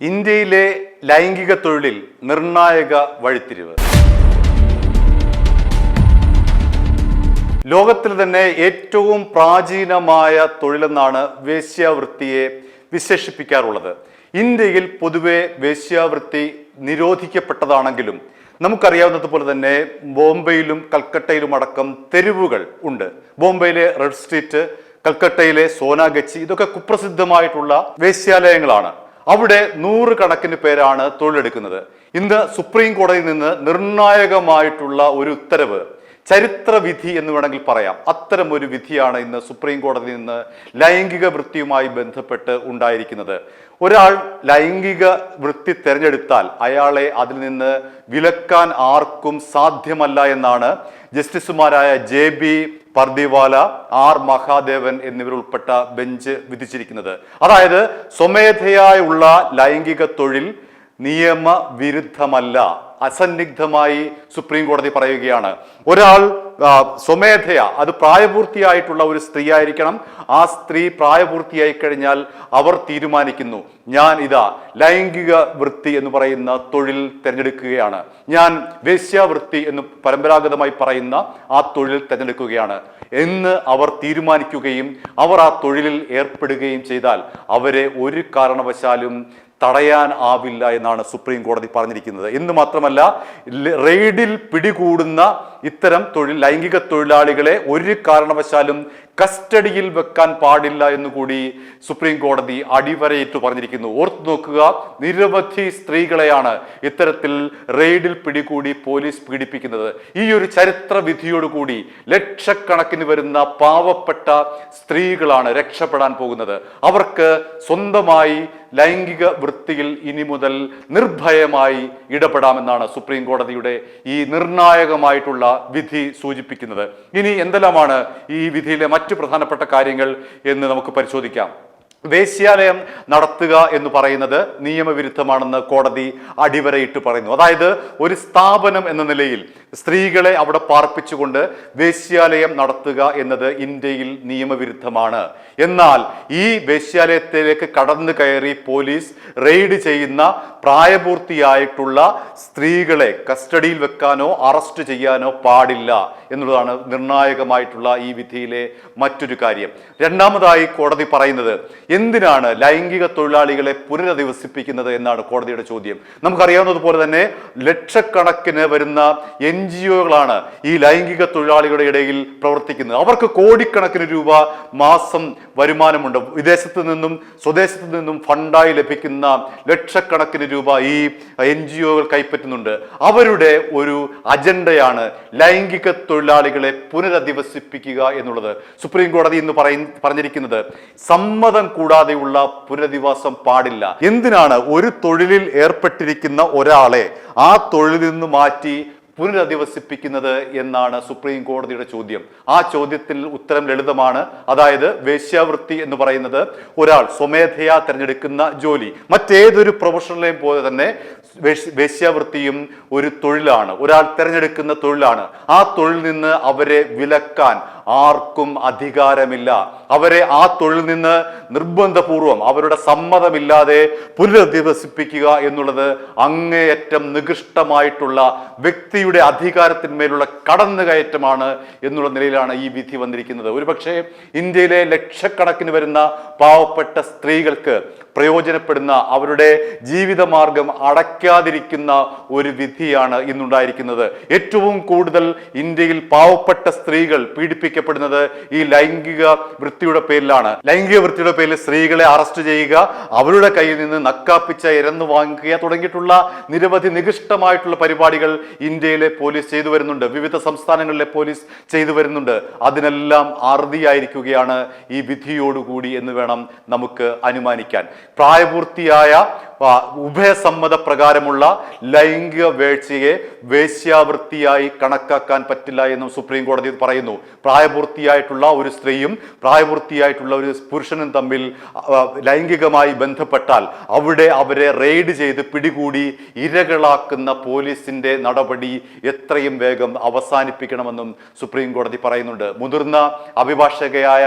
ഇന്ത്യയിലെ ലൈംഗിക തൊഴിലിൽ നിർണായക വഴിത്തിരിവ്. ലോകത്തിൽ തന്നെ ഏറ്റവും പ്രാചീനമായ തൊഴിലെന്നാണ് വേശ്യാവൃത്തിയെ വിശേഷിപ്പിക്കാറുള്ളത്. ഇന്ത്യയിൽ പൊതുവെ വേശ്യാവൃത്തി നിരോധിക്കപ്പെട്ടതാണെങ്കിലും നമുക്കറിയാവുന്നതുപോലെ തന്നെ ബോംബെയിലും കൽക്കട്ടയിലും അടക്കം തെരുവുകൾ ഉണ്ട്. ബോംബെയിലെ റെഡ് സ്ട്രീറ്റ്, കൽക്കട്ടയിലെ സോനാഗച്ചി, ഇതൊക്കെ കുപ്രസിദ്ധമായിട്ടുള്ള വേശ്യാലയങ്ങളാണ്. അവിടെ നൂറുകണക്കിന് പേരാണ് തൊഴിലെടുക്കുന്നത്. ഇന്ന് സുപ്രീം കോടതിയിൽ നിന്ന് നിർണായകമായിട്ടുള്ള ഒരു ഉത്തരവ്, ചരിത്ര വിധി എന്ന് വേണമെങ്കിൽ പറയാം, അത്തരം ഒരു വിധിയാണ് ഇന്ന് സുപ്രീം കോടതിയിൽ നിന്ന് ലൈംഗിക വൃത്തിയുമായി ബന്ധപ്പെട്ട് ഉണ്ടായിരിക്കുന്നത്. ഒരാൾ ലൈംഗിക വൃത്തി തിരഞ്ഞെടുത്താൽ അയാളെ അതിൽ നിന്ന് വിലക്കാൻ ആർക്കും സാധ്യമല്ല എന്നാണ് ജസ്റ്റിസുമാരായ JB പർദിവാല, R മഹാദേവൻ എന്നിവരുൾപ്പെട്ട ബെഞ്ച് വിധിച്ചിരിക്കുന്നത്. അതായത് സ്വമേധയായുള്ള ലൈംഗിക തൊഴിൽ നിയമവിരുദ്ധമല്ല, അസന്നിഗ്ധമായി സുപ്രീം കോടതി പറയുകയാണ്. ഒരാൾ സ്വമേധയ, അത് പ്രായപൂർത്തിയായിട്ടുള്ള ഒരു സ്ത്രീ ആയിരിക്കണം. ആ സ്ത്രീ പ്രായപൂർത്തിയായി കഴിഞ്ഞാൽ അവർ തീരുമാനിക്കുന്നു, ഞാൻ ഇതാ ലൈംഗിക വൃത്തി എന്ന് പറയുന്ന തൊഴിൽ തിരഞ്ഞെടുക്കുകയാണ്, ഞാൻ വേശ്യാവൃത്തി എന്ന് പരമ്പരാഗതമായി പറയുന്ന ആ തൊഴിൽ തിരഞ്ഞെടുക്കുകയാണ് എന്ന് അവർ തീരുമാനിക്കുകയും അവർ ആ തൊഴിലിൽ ഏർപ്പെടുകയും ചെയ്താൽ അവരെ ഒരു കാരണവശാലും തടയാൻ ആവില്ല എന്നാണ് സുപ്രീം കോടതി പറഞ്ഞിരിക്കുന്നത്. എന്ന് മാത്രമല്ല, റെയ്ഡിൽ പിടികൂടുന്ന ഇത്തരം ലൈംഗിക തൊഴിലാളികളെ ഒരു കാരണവശാലും കസ്റ്റഡിയിൽ വെക്കാൻ പാടില്ല എന്നുകൂടി സുപ്രീം കോടതി അടിവരയിട്ട് പറഞ്ഞിരിക്കുന്നു. ഓർത്തു നോക്കുക, നിരവധി സ്ത്രീകളെയാണ് ഇത്തരത്തിൽ റെയ്ഡിൽ പിടികൂടി പോലീസ് പീഡിപ്പിക്കുന്നത്. ഈ ഒരു ചരിത്ര വിധിയോടുകൂടി ലക്ഷക്കണക്കിന് വരുന്ന പാവപ്പെട്ട സ്ത്രീകളാണ് രക്ഷപ്പെടാൻ പോകുന്നത്. അവർക്ക് സ്വന്തമായി ലൈംഗിക വൃത്തിയിൽ ഇനി മുതൽ നിർഭയമായി ഇടപെടാമെന്നാണ് സുപ്രീം കോടതിയുടെ ഈ നിർണായകമായിട്ടുള്ള വിധി സൂചിപ്പിക്കുന്നത്. ഇനി എന്തെല്ലാമാണ് ഈ വിധിയിലെ മറ്റു പ്രധാനപ്പെട്ട കാര്യങ്ങൾ എന്ന് നമുക്ക് പരിശോധിക്കാം. വേശ്യാലയം നടത്തുക എന്ന് പറയുന്നത് നിയമവിരുദ്ധമാണെന്ന് കോടതി അടിവരയിട്ട് പറയുന്നു. അതായത് ഒരു സ്ഥാപനം എന്ന നിലയിൽ സ്ത്രീകളെ അവിടെ പാർപ്പിച്ചുകൊണ്ട് വേശ്യാലയം നടത്തുക എന്നത് ഇന്ത്യയിൽ നിയമവിരുദ്ധമാണ്. എന്നാൽ ഈ വേശ്യാലയത്തിലേക്ക് കടന്നു കയറി പോലീസ് റെയ്ഡ് ചെയ്യുന്ന പ്രായപൂർത്തിയായിട്ടുള്ള സ്ത്രീകളെ കസ്റ്റഡിയിൽ വെക്കാനോ അറസ്റ്റ് ചെയ്യാനോ പാടില്ല എന്നുള്ളതാണ് നിർണായകമായിട്ടുള്ള ഈ വിധിയിലെ മറ്റൊരു കാര്യം. രണ്ടാമതായി കോടതി പറയുന്നത്, എന്തിനാണ് ലൈംഗിക തൊഴിലാളികളെ പുനരധിവസിപ്പിക്കുന്നത് എന്നാണ് കോടതിയുടെ ചോദ്യം. നമുക്കറിയാവുന്നതുപോലെ തന്നെ ലക്ഷക്കണക്കിന് വരുന്ന NGOകളാണ് ഈ ലൈംഗിക തൊഴിലാളികളുടെ ഇടയിൽ പ്രവർത്തിക്കുന്നത്. അവർക്ക് കോടിക്കണക്കിന് രൂപ മാസം വരുമാനമുണ്ട്. വിദേശത്ത് നിന്നും സ്വദേശത്ത് നിന്നും ഫണ്ടായി ലഭിക്കുന്ന ലക്ഷക്കണക്കിന് രൂപ ഈ NGOകൾ കൈപ്പറ്റുന്നുണ്ട്. അവരുടെ ഒരു അജണ്ടയാണ് ലൈംഗിക തൊഴിലാളികളെ പുനരധിവസിപ്പിക്കുക എന്നുള്ളത്. സുപ്രീം കോടതി ഇന്ന് പറഞ്ഞിരിക്കുന്നത്, സമ്മതം കൂടാതെയുള്ള പുനരധിവാസം പാടില്ല. എന്തിനാണ് ഒരു തൊഴിലിൽ ഏർപ്പെട്ടിരിക്കുന്ന ഒരാളെ ആ തൊഴിലിൽ നിന്ന് മാറ്റി പുനരധിവസിപ്പിക്കുന്നത് എന്നാണ് സുപ്രീം കോടതിയുടെ ചോദ്യം. ആ ചോദ്യത്തിൽ ഉത്തരം ലളിതമാണ്. അതായത് വേശ്യാവൃത്തി എന്ന് പറയുന്നത് ഒരാൾ സ്വമേധയാ തിരഞ്ഞെടുക്കുന്ന ജോലി. മറ്റേതൊരു പ്രൊഫഷണലെയും പോലെ തന്നെ വേശ്യാവൃത്തിയും ഒരു തൊഴിലാണ്, ഒരാൾ തിരഞ്ഞെടുക്കുന്ന തൊഴിലാണ്. ആ തൊഴിൽ നിന്ന് അവരെ വിലക്കാൻ ആർക്കും അധികാരമില്ല. അവരെ ആ തൊഴിൽ നിന്ന് നിർബന്ധപൂർവം അവരുടെ സമ്മതമില്ലാതെ പുനരധിവസിപ്പിക്കുക എന്നുള്ളത് അങ്ങേയറ്റം നികൃഷ്ടമായിട്ടുള്ള വ്യക്തിയുടെ അധികാരത്തിന്മേലുള്ള കടന്നുകയറ്റമാണ് എന്നുള്ള നിലയിലാണ് ഈ വിധി വന്നിരിക്കുന്നത്. ഒരുപക്ഷെ ഇന്ത്യയിലെ ലക്ഷക്കണക്കിന് വരുന്ന പാവപ്പെട്ട സ്ത്രീകൾക്ക് പ്രയോജനപ്പെടുന്ന, അവരുടെ ജീവിതമാർഗം അടയ്ക്കാതിരിക്കുന്ന ഒരു വിധിയാണ് ഇന്നുണ്ടായിരിക്കുന്നത്. ഏറ്റവും കൂടുതൽ ഇന്ത്യയിൽ പാവപ്പെട്ട സ്ത്രീകൾ പീഡിപ്പിക്കപ്പെടുന്നത് ഈ ലൈംഗിക വൃത്തിയുടെ പേരിലാണ്. ലൈംഗിക വൃത്തിയുടെ പേരിൽ സ്ത്രീകളെ അറസ്റ്റ് ചെയ്യുക, അവരുടെ കയ്യിൽ നിന്ന് നക്കാപ്പിച്ച ഇരന്നു വാങ്ങുക തുടങ്ങിയിട്ടുള്ള നിരവധി നികൃഷ്ടമായിട്ടുള്ള പരിപാടികൾ ഇന്ത്യയിലെ പോലീസ് ചെയ്തു വരുന്നുണ്ട്. വിവിധ സംസ്ഥാനങ്ങളിലെ പോലീസ് ചെയ്തു വരുന്നുണ്ട്. അതിനെല്ലാം അറുതിയായിരിക്കുകയാണ് ഈ വിധിയോടുകൂടി എന്ന് വേണം നമുക്ക് അനുമാനിക്കാൻ. പ്രായപൂർത്തിയായ ഉഭയസമ്മത പ്രകാരമുള്ള ലൈംഗിക വീഴ്ചയെ വേശ്യാവൃത്തിയായി കണക്കാക്കാൻ പറ്റില്ല എന്നും സുപ്രീം കോടതി പറയുന്നു. പ്രായപൂർത്തിയായിട്ടുള്ള ഒരു സ്ത്രീയും പ്രായപൂർത്തിയായിട്ടുള്ള ഒരു പുരുഷനും തമ്മിൽ ലൈംഗികമായി ബന്ധപ്പെട്ടാൽ അവിടെ അവരെ റെയ്ഡ് ചെയ്ത് പിടികൂടി ഇരകളാക്കുന്ന പോലീസിന്റെ നടപടി എത്രയും വേഗം അവസാനിപ്പിക്കണമെന്നും സുപ്രീം കോടതി പറയുന്നുണ്ട്. മുതിർന്ന അഭിഭാഷകയായ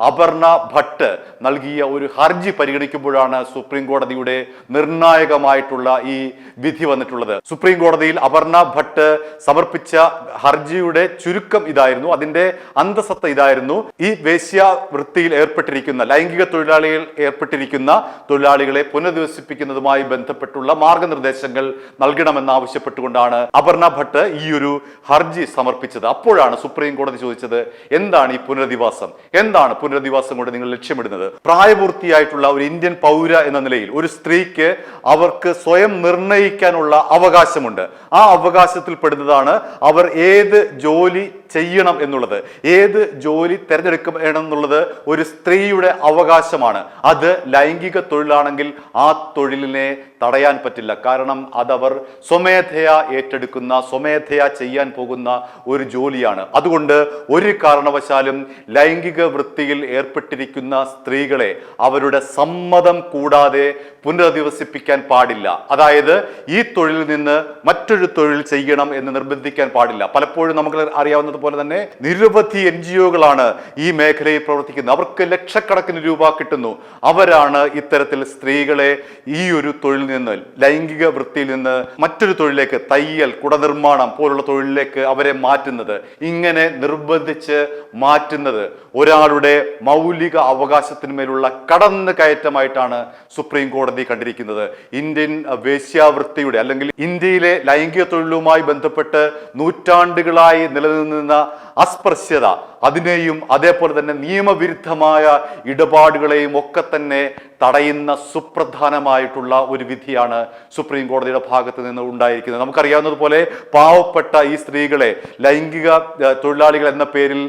അപർണ ഭട്ട് നൽകിയ ഒരു ഹർജി പരിഗണിക്കുമ്പോഴാണ് സുപ്രീം കോടതിയുടെ നിർണായകമായിട്ടുള്ള ഈ വിധി വന്നിട്ടുള്ളത്. സുപ്രീം കോടതിയിൽ അപർണ ഭട്ട് സമർപ്പിച്ച ഹർജിയുടെ ചുരുക്കം ഇതായിരുന്നു, അതിന്റെ അന്തസത്ത ഇതായിരുന്നു: ഈ വേശ്യാവൃത്തിയിൽ ഏർപ്പെട്ടിരിക്കുന്ന, ലൈംഗിക തൊഴിലാളികൾ ഏർപ്പെട്ടിരിക്കുന്ന തൊഴിലാളികളെ പുനരധിവസിപ്പിക്കുന്നതുമായി ബന്ധപ്പെട്ടുള്ള മാർഗനിർദ്ദേശങ്ങൾ നൽകണമെന്നാവശ്യപ്പെട്ടുകൊണ്ടാണ് അപർണ ഭട്ട് ഈ ഒരു ഹർജി സമർപ്പിച്ചത്. അപ്പോഴാണ് സുപ്രീം കോടതി ചോദിച്ചത്, എന്താണ് ഈ പുനരധിവാസം, എന്താണ് പുനരധിവാസം കൊണ്ട് നിങ്ങൾ ലക്ഷ്യമിടുന്നത്? പ്രായപൂർത്തിയായിട്ടുള്ള ഒരു ഇന്ത്യൻ പൗര എന്ന നിലയിൽ ഒരു സ്ത്രീക്ക് അവർക്ക് സ്വയം നിർണയിക്കാനുള്ള അവകാശമുണ്ട്. ആ അവകാശത്തിൽ പെടുന്നതാണ് അവർ ഏത് ജോലി ചെയ്യണം എന്നുള്ളത്, ഏത് ജോലി തിരഞ്ഞെടുക്കണം എന്നുള്ളത് ഒരു സ്ത്രീയുടെ അവകാശമാണ്. അത് ലൈംഗിക തൊഴിലാണെങ്കിൽ ആ തൊഴിലിനെ തടയാൻ പറ്റില്ല. കാരണം അതവർ സ്വമേധയാ ഏറ്റെടുക്കുന്ന, സ്വമേധയാ ചെയ്യാൻ പോകുന്ന ഒരു ജോലിയാണ്. അതുകൊണ്ട് ഒരു കാരണവശാലും ലൈംഗിക വൃത്തിയിൽ ഏർപ്പെട്ടിരിക്കുന്ന സ്ത്രീകളെ അവരുടെ സമ്മതം കൂടാതെ പുനരധിവസിപ്പിക്കാൻ പാടില്ല. അതായത് ഈ തൊഴിലിൽ നിന്ന് മറ്റൊരു തൊഴിൽ ചെയ്യണം എന്ന് നിർബന്ധിക്കാൻ പാടില്ല. പലപ്പോഴും നമുക്ക് അറിയാവുന്നതുപോലെ തന്നെ നിരവധി NGO-കളാണ് ഈ മേഖലയിൽ പ്രവർത്തിക്കുന്നത്. അവർക്ക് ലക്ഷക്കണക്കിന് രൂപ കിട്ടുന്നു. അവരാണ് ഇത്തരത്തിൽ സ്ത്രീകളെ ഈ ഒരു തൊഴിൽ നിന്ന്, ലൈംഗിക വൃത്തിയിൽ നിന്ന് മറ്റൊരു തൊഴിലേക്ക്, തയ്യൽ, കുടനിർമ്മാണം പോലുള്ള തൊഴിലിലേക്ക് അവരെ മാറ്റുന്നത്. ഇങ്ങനെ നിർബന്ധിച്ച് മാറ്റുന്നത് ഒരാളുടെ മൗലിക അവകാശത്തിന്മേലുള്ള കടന്നു കയറ്റമായിട്ടാണ് സുപ്രീം കോടതി കണ്ടിരിക്കുന്നത്. ഇന്ത്യൻ വേശ്യാവൃത്തിയുടെ അല്ലെങ്കിൽ ഇന്ത്യയിലെ ലൈംഗിക തൊഴിലുമായി ബന്ധപ്പെട്ട് നൂറ്റാണ്ടുകളായി നിലനിന്ന അസ്പൃശ്യത, അതിനെയും അതേപോലെ തന്നെ നിയമവിരുദ്ധമായ ഇടപാടുകളെയും ഒക്കെ തന്നെ തടയുന്ന സുപ്രധാനമായിട്ടുള്ള ഒരു വിധിയാണ് സുപ്രീം കോടതിയുടെ ഭാഗത്ത് നിന്ന് ഉണ്ടായിരിക്കുന്നത്. നമുക്കറിയാവുന്നതുപോലെ പാവപ്പെട്ട ഈ സ്ത്രീകളെ ലൈംഗിക തൊഴിലാളികൾ എന്ന പേരിൽ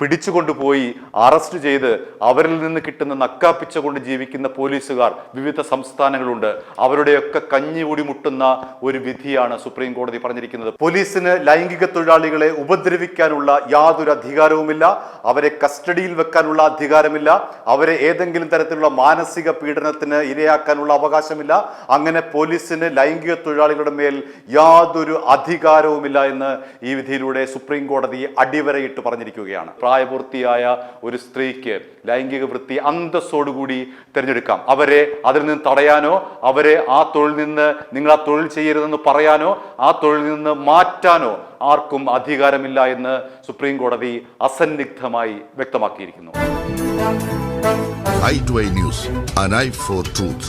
പിടിച്ചുകൊണ്ടുപോയി അറസ്റ്റ് ചെയ്ത് അവരിൽ നിന്ന് കിട്ടുന്ന നക്കാപ്പിച്ച കൊണ്ട് ജീവിക്കുന്ന പോലീസുകാർ വിവിധ സംസ്ഥാനങ്ങളുണ്ട്. അവരുടെയൊക്കെ കഞ്ഞികൂടി മുട്ടുന്ന ഒരു വിധിയാണ് സുപ്രീം കോടതി പറഞ്ഞിരിക്കുന്നത്. പോലീസിന് ലൈംഗിക തൊഴിലാളികളെ ഉപദ്രവിക്കാനുള്ള യാതൊരു അധികാരവുമില്ല, അവരെ കസ്റ്റഡിയിൽ വെക്കാനുള്ള അധികാരമില്ല, അവരെ ഏതെങ്കിലും തരത്തിലുള്ള മാനസിക പീഡനത്തിന് ഇരയാക്കാനുള്ള അവകാശമില്ല. അങ്ങനെ പോലീസിന് ലൈംഗിക തൊഴിലാളികളുടെ മേൽ യാതൊരു അധികാരവുമില്ല എന്ന് ഈ വിധിയിലൂടെ സുപ്രീം കോടതി അടിവരയിട്ട് പറഞ്ഞിരിക്കുകയാണ്. പ്രായപൂർത്തിയായ ഒരു സ്ത്രീക്ക് ലൈംഗിക വൃത്തി അന്തസ്സോടുകൂടി തിരഞ്ഞെടുക്കാം. അവരെ അതിൽ നിന്ന് തടയാനോ, അവരെ ആ തൊഴിൽ നിന്ന് നിങ്ങൾ ആ തൊഴിൽ ചെയ്യരുതെന്ന് പറയാനോ, ആ തൊഴിൽ നിന്ന് മാറ്റാനോ ആർക്കും അധികാരമില്ല എന്ന് സുപ്രീം കോടതി അസന്നിഗ്ധമായി വ്യക്തമാക്കിയിരിക്കുന്നു. i2i News, an eye for truth.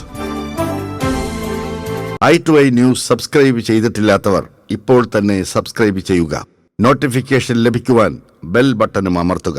i2i News subscribe ചെയ്തിട്ടില്ലാത്തവർ ഇപ്പോൾ തന്നെ സബ്സ്ക്രൈബ് ചെയ്യുക. നോട്ടിഫിക്കേഷൻ ലഭിക്കുവാൻ ബെൽ ബട്ടണും അമർത്തുക.